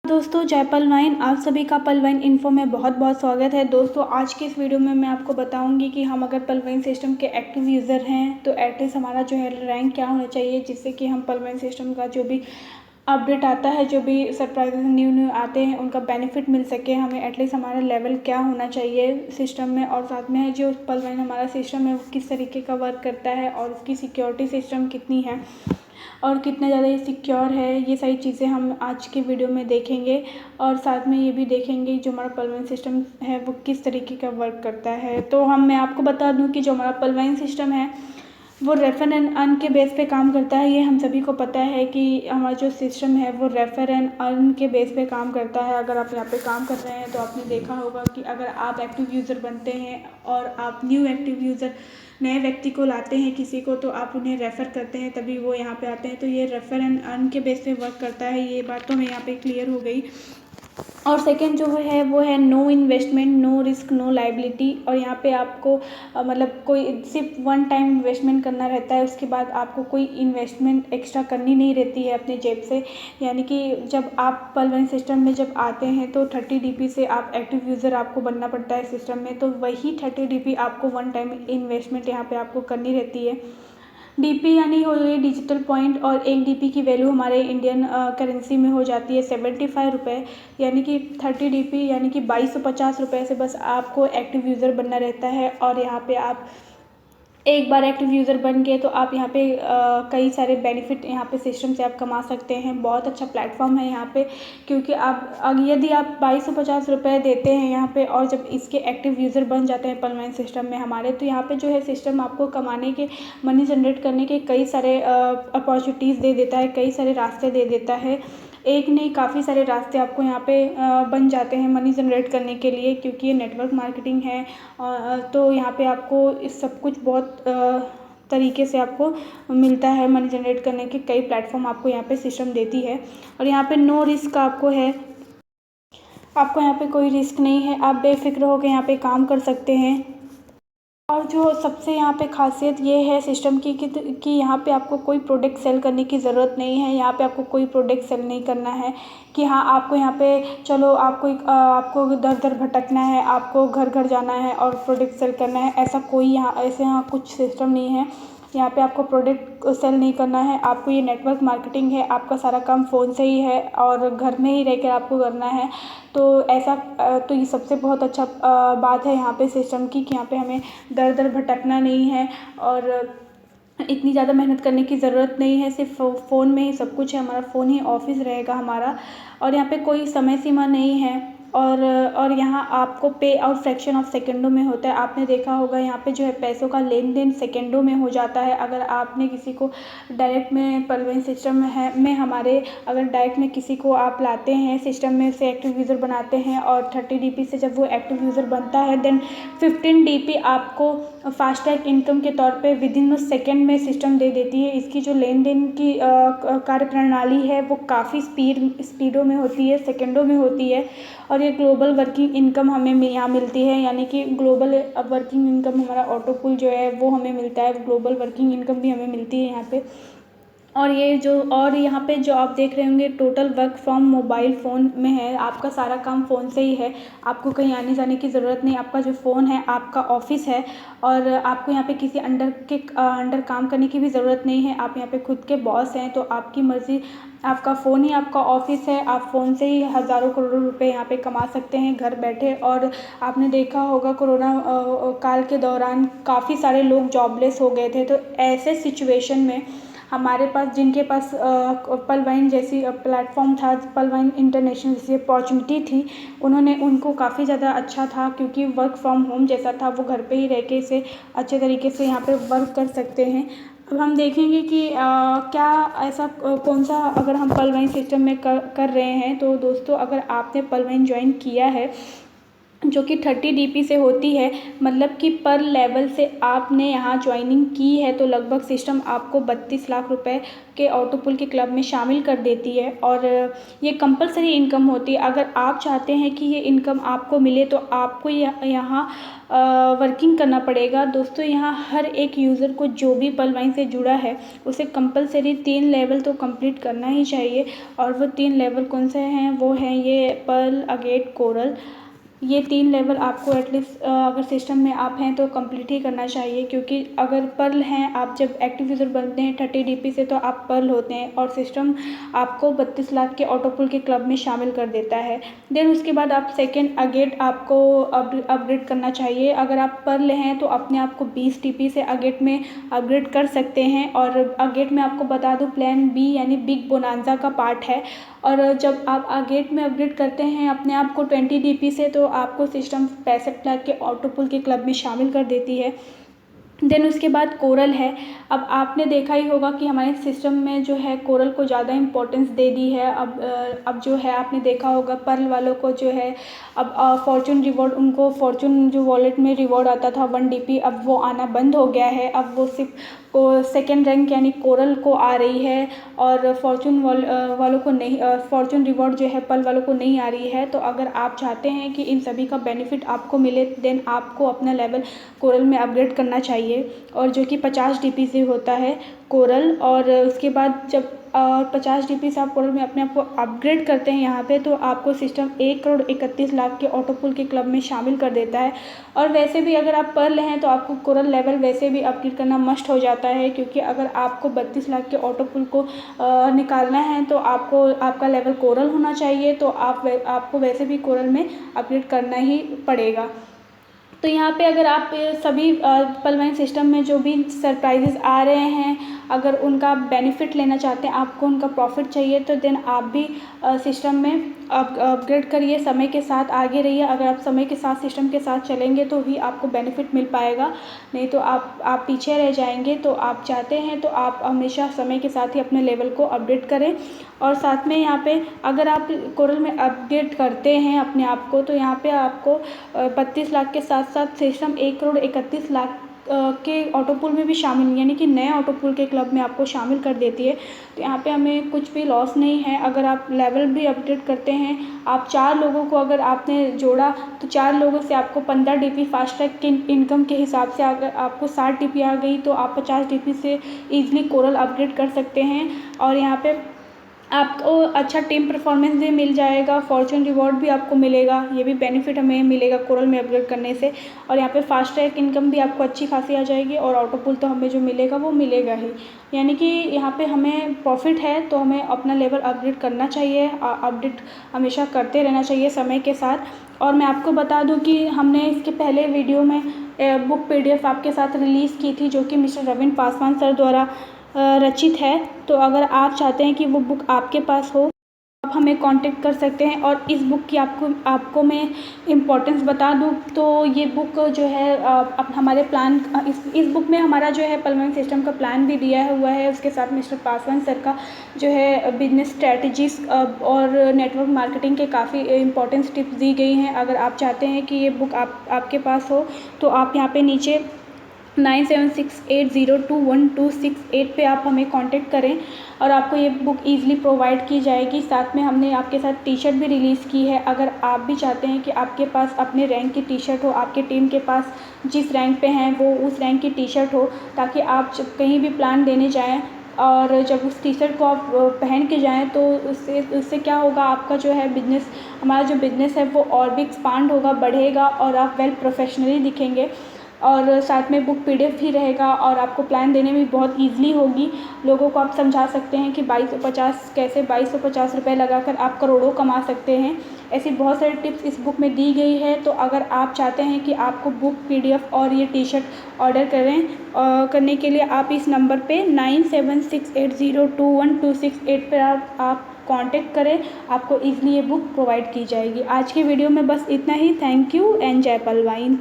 दोस्तों जय पलवाइन, आप सभी का पलवाइन इन्फो में बहुत बहुत स्वागत है। दोस्तों आज के इस वीडियो में मैं आपको बताऊंगी कि हम अगर पलवाइन सिस्टम के एक्टिव यूज़र हैं तो एटलीस्ट हमारा जो है रैंक क्या होना चाहिए, जिससे कि हम पलवाइन सिस्टम का जो भी अपडेट आता है, जो भी सरप्राइजेस न्यू आते हैं, उनका बेनिफिट मिल सके। हमें एटलीस्ट हमारा लेवल क्या होना चाहिए सिस्टम में, और साथ में जो पलवाइन हमारा सिस्टम है वो किस तरीके का वर्क करता है और उसकी सिक्योरिटी सिस्टम कितनी है और कितना ज़्यादा ये सिक्योर है, ये सारी चीज़ें हम आज के वीडियो में देखेंगे। और साथ में ये भी देखेंगे जो हमारा पलवाइन सिस्टम है वो किस तरीके का वर्क करता है। तो मैं आपको बता दूं कि जो हमारा पलवाइन सिस्टम है वो रेफर एंड अर्न के बेस पे काम करता है। ये हम सभी को पता है कि हमारा जो सिस्टम है वो रेफर एंड अर्न के बेस पे काम करता है। अगर आप यहाँ पे काम कर रहे हैं तो आपने देखा होगा कि अगर आप एक्टिव यूज़र बनते हैं और आप न्यू एक्टिव यूज़र नए व्यक्ति को लाते हैं किसी को, तो आप उन्हें रेफ़र करते हैं तभी वो यहाँ पे आते हैं। तो ये रेफर एंड अर्न के बेस पे वर्क करता है। ये बात तो हमें यहाँ पे क्लियर हो गई। और सेकंड जो है वो है no investment, no risk, no liability. और यहाँ पे आपको मतलब कोई सिर्फ वन टाइम इन्वेस्टमेंट करना रहता है, उसके बाद आपको कोई इन्वेस्टमेंट एक्स्ट्रा करनी नहीं रहती है अपने जेब से। यानी कि जब आप पलवाइन सिस्टम में जब आते हैं तो 30 DP से आप एक्टिव यूज़र आपको बनना पड़ता है सिस्टम में, तो वही 30 DP आपको वन टाइम इन्वेस्टमेंट यहाँ पर आपको करनी रहती है। डीपी यानी हो गई डिजिटल पॉइंट, और एक डीपी की वैल्यू हमारे इंडियन करेंसी में हो जाती है 75 रुपये। यानी कि 30 डीपी यानी कि 2250 रुपये से बस आपको एक्टिव यूज़र बनना रहता है। और यहाँ पे आप एक बार एक्टिव यूज़र बन गए तो आप यहाँ पे कई सारे बेनिफिट यहाँ पे सिस्टम से आप कमा सकते हैं। बहुत अच्छा प्लेटफॉर्म है यहाँ पे, क्योंकि आप यदि आप 2250 रुपये देते हैं यहाँ पे और जब इसके एक्टिव यूज़र बन जाते हैं पलवाइन सिस्टम में हमारे, तो यहाँ पे जो है सिस्टम आपको कमाने के, मनी जनरेट करने के कई सारे अपॉर्चुनिटीज़ दे देता है, कई सारे रास्ते दे देता है। एक नहीं, काफ़ी सारे रास्ते आपको यहाँ पे बन जाते हैं मनी जनरेट करने के लिए, क्योंकि ये नेटवर्क मार्केटिंग है। तो यहाँ पे आपको इस सब कुछ बहुत तरीके से आपको मिलता है। मनी जनरेट करने के कई प्लेटफॉर्म आपको यहाँ पे सिस्टम देती है। और यहाँ पे नो रिस्क आपको है, आपको यहाँ पे कोई रिस्क नहीं है, आप बेफिक्र होकर यहाँ पे काम कर सकते हैं। और जो सबसे यहाँ पे खासियत ये है सिस्टम की कि यहाँ पे आपको कोई प्रोडक्ट सेल करने की ज़रूरत नहीं है। यहाँ पे आपको कोई प्रोडक्ट सेल नहीं करना है कि हाँ आपको यहाँ पे चलो आपको दर दर भटकना है, आपको घर घर जाना है और प्रोडक्ट सेल करना है, ऐसा कोई यहाँ कुछ सिस्टम नहीं है। यहाँ पे आपको प्रोडक्ट सेल नहीं करना है, आपको ये नेटवर्क मार्केटिंग है, आपका सारा काम फ़ोन से ही है और घर में ही रहकर आपको करना है। तो तो ये सबसे बहुत अच्छा बात है यहाँ पे सिस्टम की, कि यहाँ पे हमें दर दर भटकना नहीं है और इतनी ज़्यादा मेहनत करने की ज़रूरत नहीं है। सिर्फ फ़ोन में ही सब कुछ है, हमारा फ़ोन ही ऑफिस रहेगा हमारा। और यहाँ पे कोई समय सीमा नहीं है। और यहाँ आपको पे आउट फ्रैक्शन ऑफ सेकंडों में होता है। आपने देखा होगा यहाँ पे जो है पैसों का लेन देन सेकंडों में हो जाता है। अगर आपने किसी को डायरेक्ट में पलवाइन सिस्टम में हमारे अगर डायरेक्ट में किसी को आप लाते हैं सिस्टम में से एक्टिव यूज़र बनाते हैं और 30 DP से जब वो एक्टिव यूज़र बनता है, देन 15 DP आपको फास्टैग इनकम के तौर पे विदिन सेकेंड में सिस्टम दे देती है। इसकी जो लेन देन की कार्यप्रणाली है वो काफ़ी स्पीडों में होती है, सेकंडों में होती है। और ये ग्लोबल वर्किंग इनकम हमें यहाँ मिलती है, यानी कि ग्लोबल वर्किंग इनकम हमारा ऑटोपुल जो है वो हमें मिलता है, ग्लोबल वर्किंग इनकम भी हमें मिलती है यहाँ पे। और यहाँ पे जो आप देख रहे होंगे total work from mobile phone में है। आपका सारा काम फ़ोन से ही है, आपको कहीं आने जाने की ज़रूरत नहीं। आपका जो फ़ोन है आपका ऑफिस है और आपको यहाँ पे किसी अंडर काम करने की भी ज़रूरत नहीं है। आप यहाँ पे खुद के बॉस हैं, तो आपकी मर्ज़ी, आपका फ़ोन ही आपका ऑफिस है। आप फ़ोन से ही हज़ारों करोड़ों रुपए यहाँ पे कमा सकते हैं घर बैठे। और आपने देखा होगा कोरोना काल के दौरान काफ़ी सारे लोग जॉबलेस हो गए थे, तो ऐसे सिचुएशन में हमारे पास, जिनके पास पलवाइन जैसी प्लेटफॉर्म था, पलवाइन इंटरनेशनल जैसी अपॉर्चुनिटी थी, उनको काफ़ी ज़्यादा अच्छा था, क्योंकि वर्क फ्रॉम होम जैसा था, वो घर पे ही रह के इसे अच्छे तरीके से यहाँ पे वर्क कर सकते हैं। अब हम देखेंगे कि क्या ऐसा कौन सा, अगर हम पलवाइन सिस्टम में कर रहे हैं, तो दोस्तों अगर आपने पलवाइन ज्वाइन किया है जो कि 30 DP से होती है। मतलब कि पर लेवल से आपने यहाँ ज्वाइनिंग की है तो लगभग सिस्टम आपको 32 लाख रुपए के ऑटो पुल के क्लब में शामिल कर देती है, और ये कंपलसरी इनकम होती है। अगर आप चाहते हैं कि ये इनकम आपको मिले तो आपको यहाँ वर्किंग करना पड़ेगा। दोस्तों यहाँ हर एक यूज़र को जो भी पलवाइन से जुड़ा है उसे कंपलसरी 3 लेवल तो कंप्लीट करना ही चाहिए, और वो 3 लेवल कौन से हैं, वो हैं ये पर्ल, अगेट, कोरल। ये 3 लेवल आपको एटलीस्ट अगर सिस्टम में आप हैं तो कंप्लीट ही करना चाहिए, क्योंकि अगर पर्ल हैं, आप जब एक्टिव यूज़र बनते हैं 30 DP से तो आप पर्ल होते हैं, और सिस्टम आपको 32 लाख के ऑटो पुल के क्लब में शामिल कर देता है। देन उसके बाद आप सेकेंड अगेट आपको अपग्रेड करना चाहिए। अगर आप पर्ल हैं तो अपने आप को 20 DP से अगेट में अपग्रेड कर सकते हैं, और अगेट में आपको बता दूँ प्लान बी यानी बिग बोनांजा का पार्ट है। और जब आप अगेट में अपग्रेड करते हैं अपने आप को 20 DP से तो आपको सिस्टम 65 लाख के ऑटो पुल के क्लब में शामिल कर देती है। देन उसके बाद कोरल है। अब आपने देखा ही होगा कि हमारे सिस्टम में जो है कोरल को ज़्यादा इम्पोर्टेंस दे दी है। अब जो है आपने देखा होगा पर्ल वालों को जो है अब फॉर्चून रिवॉर्ड, उनको फॉर्चून जो वॉलेट में रिवॉर्ड आता था 1 DP, अब वो आना बंद हो गया है। अब वो सिर्फ को सेकेंड रैंक यानी कोरल को आ रही है, और फॉर्चून वालों को नहीं, फॉर्चून रिवॉर्ड जो है पर्ल वालों को नहीं आ रही है। तो अगर आप चाहते हैं कि इन सभी का बेनिफिट आपको मिले देन आपको अपना लेवल कोरल में अपग्रेड करना चाहिए, और जो कि 50 DP से होता है कोरल। और उसके बाद जब 50 DP से आप कोरल में अपने आप को अपग्रेड करते हैं यहाँ पे, तो आपको सिस्टम 1,31,00,000 के ऑटो पुल के क्लब में शामिल कर देता है। और वैसे भी अगर आप पर्ल हैं तो आपको कोरल लेवल वैसे भी अपग्रेड करना मस्ट हो जाता है, क्योंकि अगर आपको 32 लाख के ऑटो पुल को निकालना है तो आपको आपका लेवल कोरल होना चाहिए, तो आपको वैसे भी कोरल में अपग्रेड करना ही पड़ेगा। तो यहाँ पे अगर आप सभी पलवाइन सिस्टम में जो भी सरप्राइजेस आ रहे हैं अगर उनका बेनिफिट लेना चाहते हैं, आपको उनका प्रॉफिट चाहिए, तो देन आप भी सिस्टम में अपग्रेड करिए, समय के साथ आगे रहिए। अगर आप समय के साथ सिस्टम के साथ चलेंगे तो ही आपको बेनिफिट मिल पाएगा, नहीं तो आप पीछे रह जाएंगे। तो आप चाहते हैं तो आप हमेशा समय के साथ ही अपने लेवल को अपडेट करें। और साथ में यहाँ पे अगर आप कोरल में अपडेट करते हैं अपने आप को, तो यहाँ पे आपको 32 लाख के साथ साथ सिस्टम 1,31,00,000 के ऑटो पुल में भी शामिल यानी कि नए ऑटो पुल के क्लब में आपको शामिल कर देती है। तो यहाँ पे हमें कुछ भी लॉस नहीं है। अगर आप लेवल भी अपडेट करते हैं, आप 4 लोगों को अगर आपने जोड़ा तो 4 लोगों से आपको 15 DP फास्ट ट्रैक के इनकम के हिसाब से अगर आपको 60 DP आ गई तो आप 50 DP से ईजिली कोरल अपग्रेड कर सकते हैं। और यहाँ पे आपको अच्छा टीम परफॉर्मेंस भी मिल जाएगा, फॉर्चून रिवॉर्ड भी आपको मिलेगा, ये भी बेनिफिट हमें मिलेगा कोरल में अपग्रेड करने से। और यहाँ पे फास्ट ट्रैक इनकम भी आपको अच्छी खासी आ जाएगी, और ऑटो पुल तो हमें जो मिलेगा वो मिलेगा ही। यानी कि यहाँ पे हमें प्रॉफिट है तो हमें अपना लेवल अपग्रेड करना चाहिए, अपडेट हमेशा करते रहना चाहिए समय के साथ। और मैं आपको बता दूँ कि हमने इसके पहले वीडियो में बुक PDF आपके साथ रिलीज़ की थी, जो कि मिस्टर रविंद्र पासवान सर द्वारा रचित है। तो अगर आप चाहते हैं कि वो बुक आपके पास हो, आप हमें कांटेक्ट कर सकते हैं। और इस बुक की आपको मैं इम्पोर्टेंस बता दूं तो ये बुक जो है अब हमारे प्लान इस बुक में हमारा जो है पलवाइन सिस्टम का प्लान भी दिया हुआ है। उसके साथ मिस्टर पासवान सर का जो है बिजनेस स्ट्रैटेजीज और नेटवर्क मार्केटिंग के काफ़ी इम्पोर्टेंस टिप्स दी गई हैं। अगर आप चाहते हैं कि ये बुक आपके पास हो तो आप यहाँ पे नीचे 9768021268 पे आप हमें कांटेक्ट करें और आपको ये बुक ईज़िली प्रोवाइड की जाएगी। साथ में हमने आपके साथ टी-शर्ट भी रिलीज़ की है। अगर आप भी चाहते हैं कि आपके पास अपने रैंक की टी-शर्ट हो, आपके टीम के पास जिस रैंक पे हैं वो उस रैंक की टी-शर्ट हो, ताकि आप जब कहीं भी प्लान देने जाएँ और जब उस टी-शर्ट को आप पहन के जाएँ तो उससे क्या होगा, आपका जो है बिज़नेस, हमारा जो बिज़नेस है वो और भी एक्सपांड होगा, बढ़ेगा और आप वेल प्रोफेशनली दिखेंगे। और साथ में बुक PDF भी रहेगा और आपको प्लान देने में बहुत ईज़िली होगी। लोगों को आप समझा सकते हैं कि 2250 कैसे 2250 रुपये लगाकर आप करोड़ों कमा सकते हैं। ऐसी बहुत सारी टिप्स इस बुक में दी गई है। तो अगर आप चाहते हैं कि आपको बुक PDF और ये टी-शर्ट ऑर्डर करने के लिए आप इस नंबर पे 9768021268 पर आप कांटेक्ट करें, आपको ईज़िली ये बुक प्रोवाइड की जाएगी। आज की वीडियो में बस इतना ही। थैंक यू एंड जय पलवाइन।